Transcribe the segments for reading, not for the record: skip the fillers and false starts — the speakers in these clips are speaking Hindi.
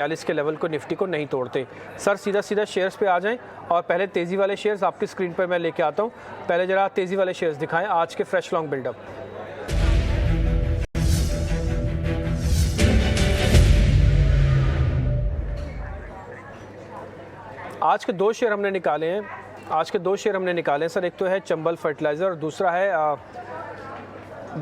42 के लेवल को निफ्टी को नहीं तोड़ते। सर सीधा सीधा शेयर्स पे आ जाएं और पहले तेज़ी वाले शेयर्स आपकी स्क्रीन पर मैं लेके आता हूं। पहले जरा तेज़ी वाले शेयर्स दिखाएं आज के फ्रेश लॉन्ग बिल्डअप। आज के दो शेयर हमने निकाले हैं सर। एक तो है चंबल फर्टिलाइज़र और दूसरा है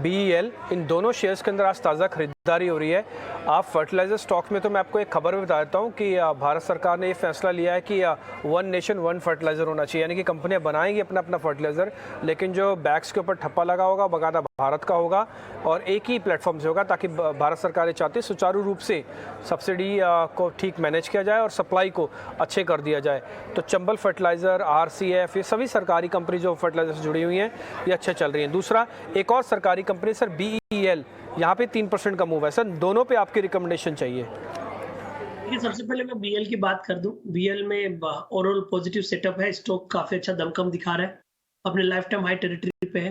BEL। इन दोनों शेयर्स के अंदर आज ताज़ा खरीदारी हो रही है। आप फर्टिलाइज़र स्टॉक में तो मैं आपको एक खबर भी बता देता हूँ कि भारत सरकार ने ये फैसला लिया है कि वन नेशन वन फर्टिलाइज़र होना चाहिए, यानी कि कंपनियां बनाएंगी अपना अपना फर्टिलाइज़र, लेकिन जो बैग्स के ऊपर ठप्पा लगा होगा बकायदा भारत का होगा और एक ही प्लेटफॉर्म से होगा, ताकि भारत सरकार ये चाहती है सुचारू रूप से सब्सिडी को ठीक मैनेज किया जाए और सप्लाई को अच्छे कर दिया जाए। तो चंबल फर्टिलाइज़र, RCF, ये सभी सरकारी कंपनी जो फर्टिलाइज़र से जुड़ी हुई हैं ये अच्छे चल रही हैं। दूसरा एक और सरकारी कंपनी सर BEL, यहाँ पे 3% का मूव है सर। दोनों पे आपकी रिकमेंडेशन चाहिए। देखिए, सबसे पहले मैं BL की बात कर दूं। BL में ओवरऑल पॉजिटिव सेटअप है, स्टॉक काफी अच्छा दमखम दिखा रहा है, अपने लाइफ टाइम हाई टेरिटरी पे है।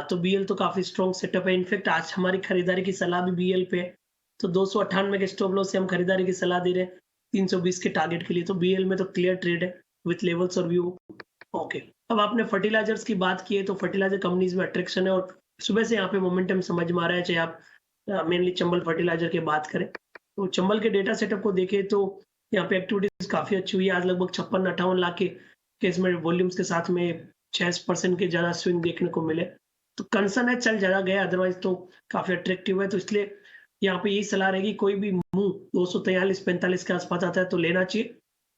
तो BL तो काफी स्ट्रॉन्ग सेटअप है। इनफैक्ट आज हमारी खरीदारी की सलाह भी BL पे है, तो 298 के स्टॉप लॉस से हम खरीदारी की सलाह दे रहे हैं 320 के टारगेट के लिए। तो BL में तो क्लियर ट्रेड है विथ लेवल्स और व्यू। ओके, अब आपने फर्टिलाइजर्स की बात की है, तो फर्टिलाइजर कंपनीज में अट्रैक्शन है और सुबह से यहाँ पे मोमेंटम समझ में आ रहा है। चाहे आप मेनली चंबल फर्टिलाइजर की बात करें, तो चंबल के डेटा सेटअप को देखें तो यहाँ पे एक्टिविटीज काफी अच्छी हुई है। आज लगभग 56-58 लाख के केस में वॉल्यूम्स के साथ में 6% के ज्यादा स्विंग देखने को मिले। तो कंसर्न है चल ज्यादा गया, अदरवाइज तो काफी अट्रैक्टिव है। तो इसलिए यहाँ पे यही सलाह रहेगी, कोई भी मूव 243-45 के आसपास आता है तो लेना चाहिए।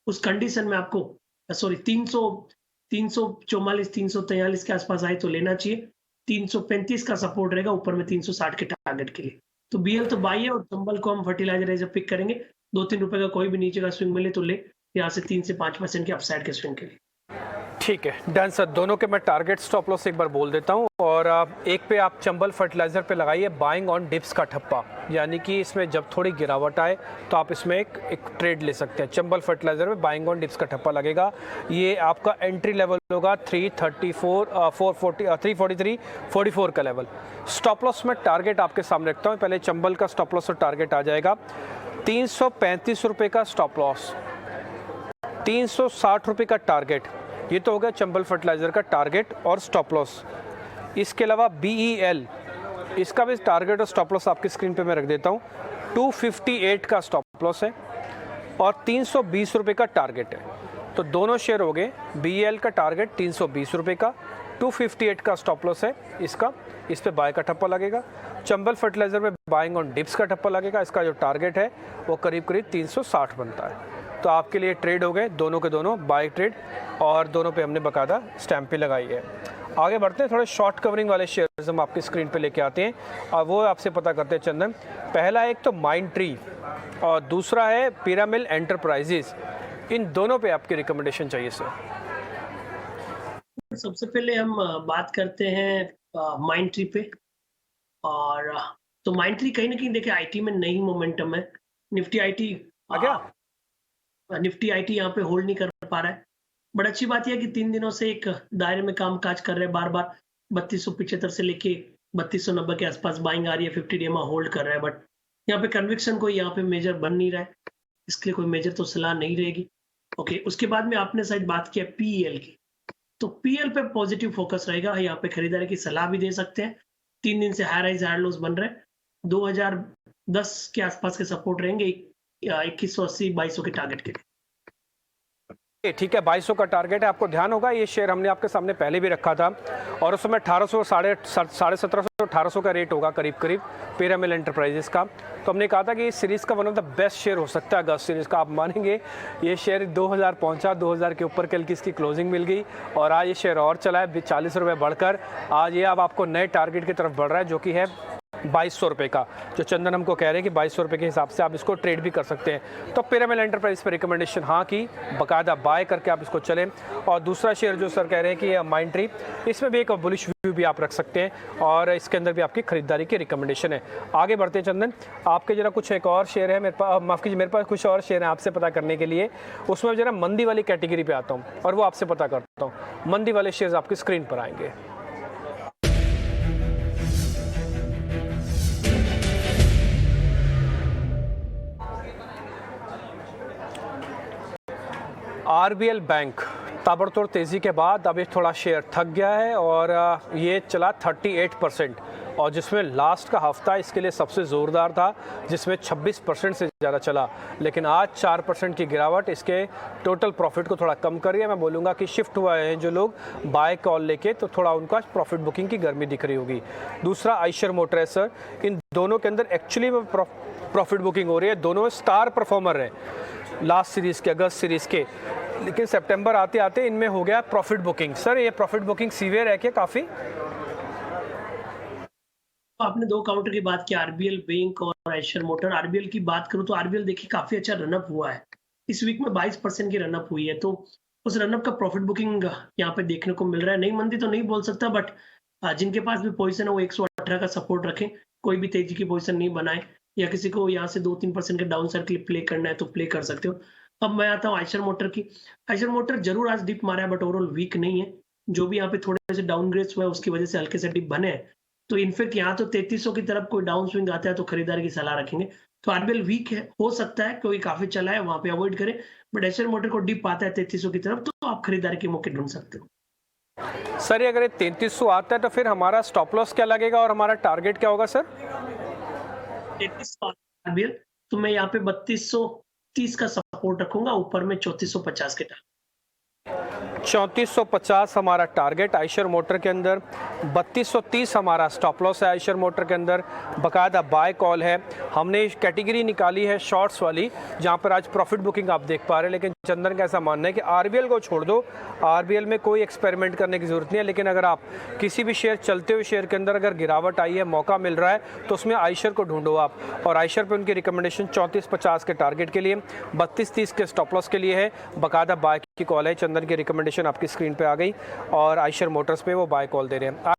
उस कंडीशन में आपको 344 के आसपास आए तो लेना चाहिए। 335 का सपोर्ट रहेगा, ऊपर में 360 के टारगेट के लिए। तो BL तो बाई है और चंबल को हम फर्टिलाइजर एज पिक करेंगे। 2-3 रुपए का कोई भी नीचे का स्विंग मिले तो ले, यहाँ से 3 से 5% के अपसाइड के स्विंग के लिए। ठीक है, डन सर। दोनों के मैं टारगेट स्टॉप लॉस एक बार बोल देता हूँ। और एक पे आप चंबल फर्टिलाइज़र पे लगाइए बाइंग ऑन डिप्स का ठप्पा, यानी कि इसमें जब थोड़ी गिरावट आए तो आप इसमें एक ट्रेड ले सकते हैं। चंबल फर्टिलाइज़र में बाइंग ऑन डिप्स का ठप्पा लगेगा। ये आपका एंट्री लेवल होगा 343-44 का लेवल। स्टॉप लॉस में टारगेट आपके सामने रखता हूँ। पहले चंबल का स्टॉप लॉस और टारगेट आ जाएगा 335 रुपये का स्टॉप लॉस, 360 रुपये का टारगेट। ये तो हो गया चंबल फर्टिलाइज़र का टारगेट और स्टॉप लॉस। इसके अलावा BEL, इसका भी टारगेट और स्टॉप लॉस आपकी स्क्रीन पे मैं रख देता हूँ। 258 का स्टॉप लॉस है और 320 रुपये का टारगेट है। तो दोनों शेयर हो गए। BEL का टारगेट 320 रुपये का, 258 का स्टॉप लॉस है इसका, इस पे बाय का ठप्पा लगेगा। चंबल फर्टिलाइज़र में बाइंग ऑन डिप्स का ठप्पा लगेगा। इसका जो टारगेट है वो करीब करीब 360 बनता है। तो आपके लिए ट्रेड हो गए दोनों के दोनों बाय ट्रेड, और दोनों पे हमने बकायदा स्टैम्प भी लगाई है। आगे बढ़ते हैं, थोड़े शॉर्ट कवरिंग वाले शेयर्स हम आपकी स्क्रीन पे लेके आते हैं और वो आपसे पता करते हैं चंदन। पहला एक तो माइंडट्री और दूसरा है पिरामिल एंटरप्राइजेज। इन दोनों पे आपकी रिकमेंडेशन चाहिए सर। सबसे पहले हम बात करते हैं माइंडट्री पे। और तो माइंडट्री कहीं ना कहीं देखिए IT में नई मोमेंटम है। निफ्टी IT यहाँ पे होल्ड नहीं कर पा रहा है। बड़ी अच्छी बात यह है कि 3 दिनों से एक दायरे में काम काज कर रहे हैं। बार बार 3275 से लेके 3290 के आसपास बाइंग आ रही है। 50 डे में होल्ड कर रहा है, बट यहाँ पे कन्विक्शन कोई यहाँ पे मेजर बन नहीं रहा है, इसके लिए कोई मेजर तो सलाह नहीं रहेगी। ओके, उसके बाद में आपने शायद बात किया PEL की, तो PL पे पॉजिटिव फोकस रहेगा। यहाँ पे खरीदारी की सलाह भी दे सकते हैं। 3 दिन से हाई राइज हाई लोज बन रहे हैं। 2010 के आसपास के सपोर्ट रहेंगे, 2180-2200 के टारगेट के लिए। ठीक है, 2200 का टारगेट है। आपको ध्यान होगा ये शेयर हमने आपके सामने पहले भी रखा था और उस समय 1800 1750-1800 का रेट होगा करीब करीब पिरामिल एंटरप्राइजेस का। तो हमने कहा था कि इस सीरीज़ का one of the best share हो सकता है अगस्त सीरीज़ का। आप मानेंगे ये शेयर 2000 पहुंचा, 2000 के ऊपर कल की इसकी क्लोजिंग मिल गई और आज ये शेयर और चला है 40 रुपये बढ़कर। आज ये अब आपको नए टारगेट की तरफ बढ़ रहा है, जो कि है 2200 रुपये का, जो चंदन हमको कह रहे हैं कि 2200 रुपये के हिसाब से आप इसको ट्रेड भी कर सकते हैं। तो पिरामिल एंटरप्राइज पर रिकमेंडेशन हाँ की, बाकायदा बाय करके आप इसको चलें। और दूसरा शेयर जो सर कह रहे हैं कि माइंडट्री, इसमें भी एक बुलिश व्यू भी आप रख सकते हैं और इसके अंदर भी आपकी खरीदारी की रिकमेंडेशन है। आगे बढ़ते हैं चंदन, आपके जरा कुछ एक और शेयर है मेरे पास, माफ़ कीजिए मेरे पास कुछ और शेयर है आपसे पता करने के लिए। उसमें जरा मंदी वाली कैटेगरी पे आता हूँ और वो आपसे पता करता हूँ। मंदी वाले शेयर्स आपकी स्क्रीन पर आएंगे। आरबीएल बैंक ताबड़तोड़ तेज़ी के बाद अब ये थोड़ा शेयर थक गया है और ये चला 38%, और जिसमें लास्ट का हफ्ता इसके लिए सबसे ज़ोरदार था जिसमें 26% से ज़्यादा चला, लेकिन आज 4% की गिरावट इसके टोटल प्रॉफिट को थोड़ा कम कर रही है। मैं बोलूँगा कि शिफ्ट हुआ है जो लोग बाय कॉल लेके, तो थोड़ा उनका प्रॉफिट बुकिंग की गर्मी दिख रही होगी। दूसरा आइशर मोटर है सर, इन दोनों के अंदर एक्चुअली में प्रॉफिट बुकिंग हो रही है। दोनों स्टार परफॉर्मर हैं लास्ट सीरीज़ के, अगस्त सीरीज़ के, लेकिन सितंबर आते आते इनमें हो गया प्रॉफिट बुकिंग। सर ये प्रॉफिट बुकिंग सीवियर है क्या काफ़ी? आपने दो काउंटर की बात की, आरबीएल बैंक और आइशर मोटर। आरबीएल की बात करूं तो आरबीएल देखिए काफी अच्छा रनअप हुआ है, इस वीक में 22% की रनअप हुई है, तो उस रनअप का प्रॉफिट बुकिंग यहाँ पे देखने को मिल रहा है। नई मंदी तो नहीं बोल सकता, बट जिनके पास भी पोजीशन है वो 118 का सपोर्ट रखें, कोई भी तेजी की पोजीशन नहीं बनाए, या किसी को यहाँ से 2-3% के डाउन साइड के लिए प्ले करना है तो प्ले कर सकते हो। अब मैं आता हूँ आइशर मोटर की। आइशर मोटर जरूर आज डिप मारा है बट ओवरऑल वीक नहीं है। जो भी यहाँ पे थोड़े से डाउनग्रेड्स हुआ है उसकी वजह से हल्के से डिप बने हैं, तो इनफैक्ट यहाँ तो 3300 की तरफ कोई डाउन स्विंग आता है तो खरीदारी की सलाह रखेंगे। तो आरबीएल वीक है, हो सकता है क्योंकि काफी चला है, वहां पे अवॉइड करें, बट आइशर मोटर को डिप आता है 3300 की तरफ तो आप खरीदारी के मौके ढूंढ सकते हो। सर ये अगर ये 3300 आता है तो फिर हमारा स्टॉप लॉस क्या लगेगा और हमारा टारगेट क्या होगा सर? 3300 आरबीएल, तो मैं यहाँ पे 3230 का सपोर्ट रखूंगा, ऊपर में 3450 के टारगेट। 3450 हमारा टारगेट आइशर मोटर के अंदर, 3230 हमारा स्टॉप लॉस है आइशर मोटर के अंदर। बकायदा बाय कॉल है, हमने कैटेगरी निकाली है शॉर्ट्स वाली जहां पर आज प्रॉफिट बुकिंग आप देख पा रहे हैं। लेकिन चंदन का ऐसा मानना है कि आरबीएल को छोड़ दो, आरबीएल में कोई एक्सपेरिमेंट करने की जरूरत नहीं है, लेकिन अगर आप किसी भी शेयर, चलते हुए शेयर के अंदर अगर गिरावट आई है, मौका मिल रहा है, तो उसमें आइशर को ढूंढो आप। और आइशर पे उनकी रिकमेंडेशन 3450 के टारगेट के लिए, 3230 के स्टॉप लॉस के लिए है। बकायदा बाय की कॉल है, चंदन की रिकमेंडेशन आपकी स्क्रीन पे आ गई और आइशर मोटर्स पे वो बाय कॉल दे रहे हैं।